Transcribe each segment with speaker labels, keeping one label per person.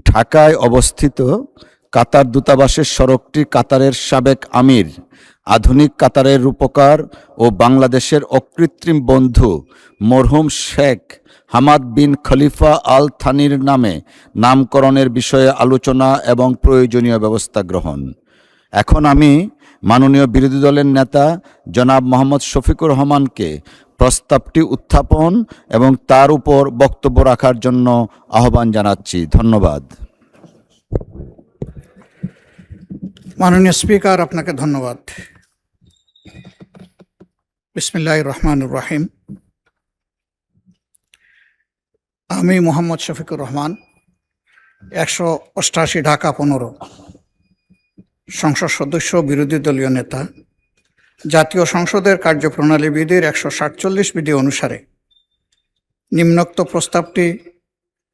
Speaker 1: ঢাকায় অবস্থিত কাতার দূতাবাসের সড়কটি কাতারের সাবেক আমির, আধুনিক কাতারের রূপকার ও বাংলাদেশের অকৃত্রিম বন্ধু মরহুম শেখ হামাদ বিন খলিফা আল থানির নামে নামকরণের বিষয়ে আলোচনা এবং প্রয়োজনীয় ব্যবস্থা গ্রহণ। এখন আমি মাননীয় বিরোধী দলের নেতা জনাব মোহাম্মদ শফিকুর রহমানকে প্রস্তাবটি উত্থাপন এবং তার উপর বক্তব্য রাখার জন্য আহ্বান জানাচ্ছি। ধন্যবাদ।
Speaker 2: মাননীয় স্পিকার, আপনাকে ধন্যবাদ। বিসমিল্লাহির রহমানির রহিম। আমি মোহাম্মদ শফিকুর রহমান, 188 ঢাকা 15 সংসদ সদস্য, বিরোধী দলীয় নেতা। জাতীয় সংসদের কার্যপ্রণালী বিধির 147 বিধি অনুসারে নিম্নোক্ত প্রস্তাবটি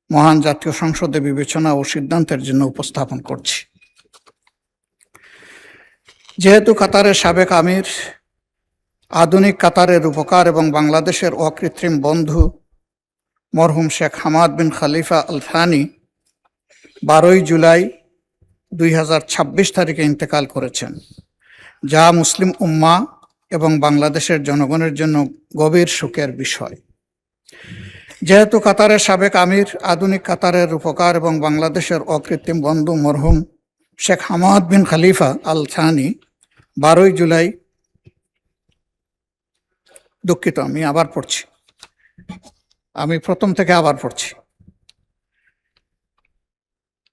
Speaker 2: মহান জাতীয় সংসদে বিবেচনা ও সিদ্ধান্তের জন্য উপস্থাপন করছি। যেহেতু কাতারের সাবেক আমির, আধুনিক কাতারের রূপকার এবং বাংলাদেশের অকৃত্রিম বন্ধু মরহুম শেখ হামাদ বিন খলিফা আল থানি 12 জুলাই 2026 তারিখে ইন্তেকাল করেছেন, যা মুসলিম উম্মা এবং বাংলাদেশের জনগণের জন্য গভীর শোকের বিষয়। যেহেতু কাতারের সাবেক আমির, আধুনিক কাতারের রূপকার এবং বাংলাদেশের অকৃত্রিম বন্ধু মরহুম শেখ হামাদ বিন খলিফা আল থানি 12 জুলাই, দুঃখিত, আমি প্রথম থেকে আবার পড়ছি।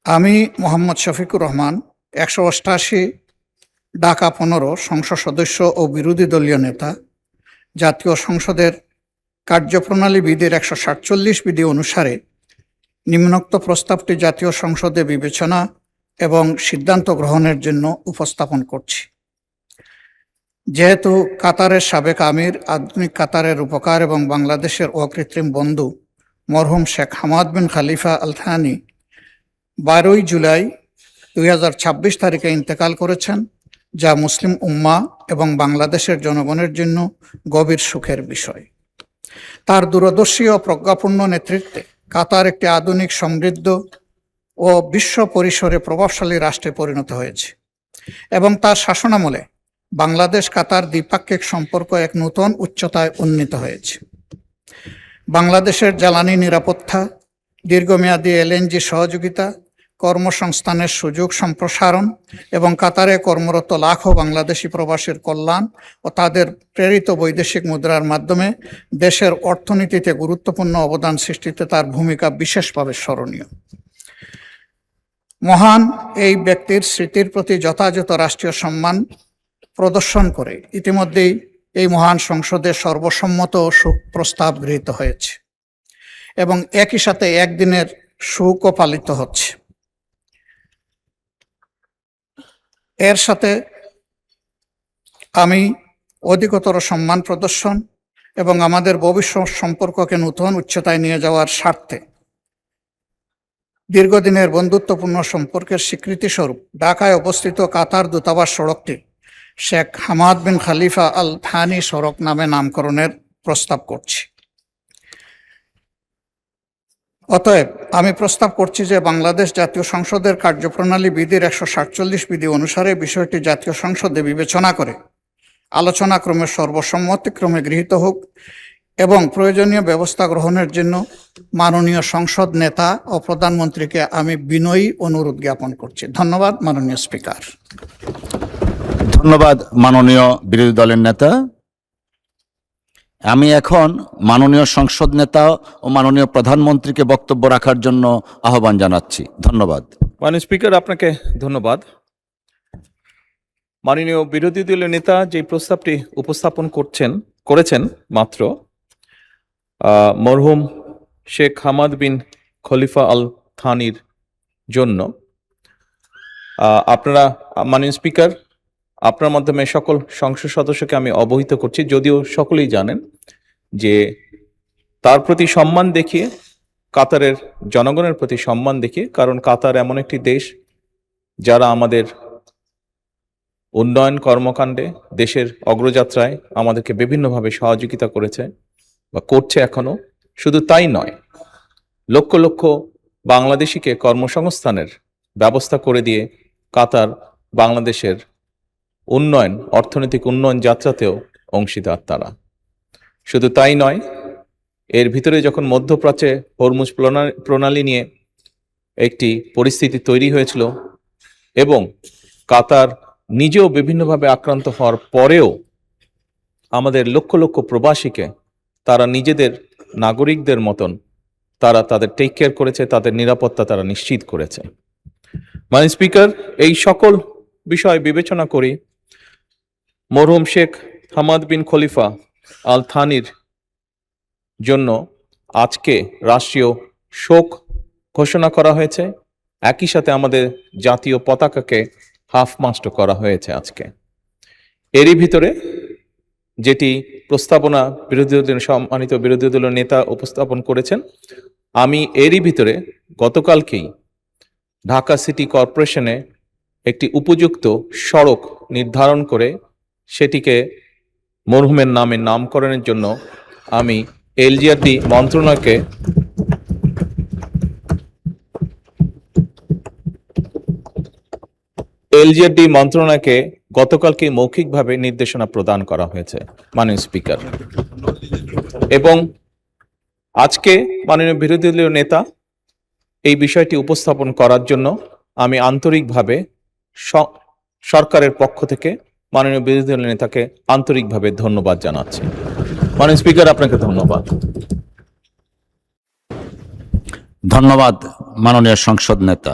Speaker 2: আমি মোহাম্মদ শফিকুর রহমান, 188 ঢাকা 15 সংসদ সদস্য ও বিরোধী দলীয় নেতা, জাতীয় সংসদের কার্যপ্রণালী বিধির 147 বিধি অনুসারে নিম্নোক্ত প্রস্তাবটি জাতীয় সংসদে বিবেচনা এবং সিদ্ধান্ত গ্রহণের জন্য উপস্থাপন করছি। যেহেতু কাতারের সাবেক আমির, আধুনিক কাতারের রূপকার এবং বাংলাদেশের অকৃত্রিম বন্ধু মরহুম শেখ হামাদ বিন খলিফা আল থানি 12 জুলাই 2026 তারিখে ইন্তেকাল করেছেন, যা মুসলিম উম্মা এবং বাংলাদেশের জনগণের জন্য গভীর সুখের বিষয়। তার দূরদর্শী ও প্রজ্ঞাপূর্ণ নেতৃত্বে কাতার একটি আধুনিক, সমৃদ্ধ ও বিশ্ব পরিসরে প্রভাবশালী রাষ্ট্রে পরিণত হয়েছে এবং তার শাসনামলে বাংলাদেশ কাতার দ্বিপাক্ষিক সম্পর্ক এক নতুন উচ্চতায় উন্নীত হয়েছে। বাংলাদেশের জ্বালানি নিরাপত্তা, দীর্ঘমেয়াদী এলএনজি সহযোগিতা, কর্মসংস্থানের সুযোগ সম্প্রসারণ এবং কাতারে কর্মরত লাখো বাংলাদেশি প্রবাসীর কল্যাণ ও তাদের প্রেরিত বৈদেশিক মুদ্রার মাধ্যমে দেশের অর্থনীতিতে গুরুত্বপূর্ণ অবদান সৃষ্টিতে তার ভূমিকা বিশেষভাবে স্মরণীয়। মহান এই ব্যক্তির স্মৃতির প্রতি যথাযথ রাষ্ট্রীয় সম্মান প্রদর্শন করে ইতিমধ্যেই এই মহান সংসদে সর্বসম্মত শোক প্রস্তাব গৃহীত হয়েছে এবং একই সাথে একদিনের শোকও পালিত হচ্ছে। এর সাথে আমি অধিকতর সম্মান প্রদর্শন এবং আমাদের ভবিষ্যৎ সম্পর্ককে নতুন উচ্চতায় নিয়ে যাওয়ার স্বার্থে দীর্ঘদিনের বন্ধুত্বপূর্ণ সম্পর্কের স্বীকৃতিস্বরূপ ঢাকায় অবস্থিত কাতার দূতাবাস সড়কটি শেখ হামাদ বিন খলিফা আল থানি সড়ক নামে নামকরণের প্রস্তাব করছি। অতএব আমি প্রস্তাব করছি যে বাংলাদেশ জাতীয় সংসদের কার্যপ্রণালী বিধির 147 বিধি অনুসারে বিষয়টি জাতীয় সংসদে বিবেচনা করে আলোচনাক্রমে সর্বসম্মতিক্রমে গৃহীত হোক এবং প্রয়োজনীয় ব্যবস্থা গ্রহণের জন্য মাননীয় সংসদ নেতা ও প্রধানমন্ত্রীকে আমি বিনয়ী অনুরোধ জ্ঞাপন করছি। ধন্যবাদ মাননীয় স্পিকার।
Speaker 1: ধন্যবাদ মাননীয় বিরোধী দলের নেতা। আমি এখন মাননীয় সংসদ নেতা ও মাননীয় প্রধানমন্ত্রীকে বক্তব্য রাখার জন্য আহ্বান জানাচ্ছি। ধন্যবাদ।
Speaker 3: মাননীয় স্পিকার, আপনাকে ধন্যবাদ। মাননীয় বিরোধী দলীয় নেতা যে প্রস্তাবটি উপস্থাপন করেছেন মাত্র মরহুম শেখ হামাদ বিন খলিফা আল থানির জন্য, আপনারা মাননীয় স্পিকার, আপনার মাধ্যমে সকল সংসদ সদস্যকে আমি অবহিত করছি, যদিও সকলেই জানেন যে তার প্রতি সম্মান দেখিয়ে, কাতারের জনগণের প্রতি সম্মান দেখিয়ে, কারণ কাতার এমন একটি দেশ যারা আমাদের উন্নয়ন কর্মকাণ্ডে, দেশের অগ্রযাত্রায় আমাদেরকে বিভিন্নভাবে সহযোগিতা করেছে বা করছে এখনো। শুধু তাই নয়, লক্ষ লক্ষ বাংলাদেশিকে কর্মসংস্থানের ব্যবস্থা করে দিয়ে কাতার বাংলাদেশের উন্নয়ন, অর্থনৈতিক উন্নয়ন যাত্রাতেও অংশীদার তারা। শুধু তাই নয়, এর ভিতরে যখন মধ্যপ্রাচ্যে হরমুজ প্রণালী নিয়ে একটি পরিস্থিতি তৈরি হয়েছিল এবং কাতার নিজেও বিভিন্নভাবে আক্রান্ত হওয়ার পরেও আমাদের লক্ষ লক্ষ প্রবাসীকে তারা নিজেদের নাগরিকদের মতন তারা তাদের টেক কেয়ার করেছে, তাদের নিরাপত্তা তারা নিশ্চিত করেছে। মাননীয় স্পিকার, এই সকল বিষয় বিবেচনা করি মরহুম শেখ হামাদ বিন খলিফা আল থানির জন্য আজকে রাষ্ট্রীয় শোক ঘোষণা করা হয়েছে। একই সাথে আমাদের জাতীয় পতাকাকে হাফ মাস্ট করা হয়েছে আজকে। এরই ভিতরে যেটি প্রস্তাবনা বিরোধী দলের সম্মানিত বিরোধী দলের নেতা উপস্থাপন করেছেন, আমি এরই ভিতরে গতকালকেই ঢাকা সিটি কর্পোরেশনে একটি উপযুক্ত সড়ক নির্ধারণ করে সেটিকে মরহুমের নামে নামকরণের জন্য আমি এলজিআরডি মন্ত্রণালয়কে গতকালকে মৌখিকভাবে নির্দেশনা প্রদান করা হয়েছে মাননীয় স্পিকার। এবং আজকে মাননীয় বিরোধী দলীয় নেতা এই বিষয়টি উপস্থাপন করার জন্য আমি আন্তরিকভাবে সরকারের পক্ষ থেকে মাননীয় বিরোধী দলীয় নেতাকে আন্তরিকভাবে ধন্যবাদ জানাচ্ছি। মাননীয় স্পিকার, আপনাকে ধন্যবাদ।
Speaker 1: ধন্যবাদ মাননীয় সংসদ নেতা।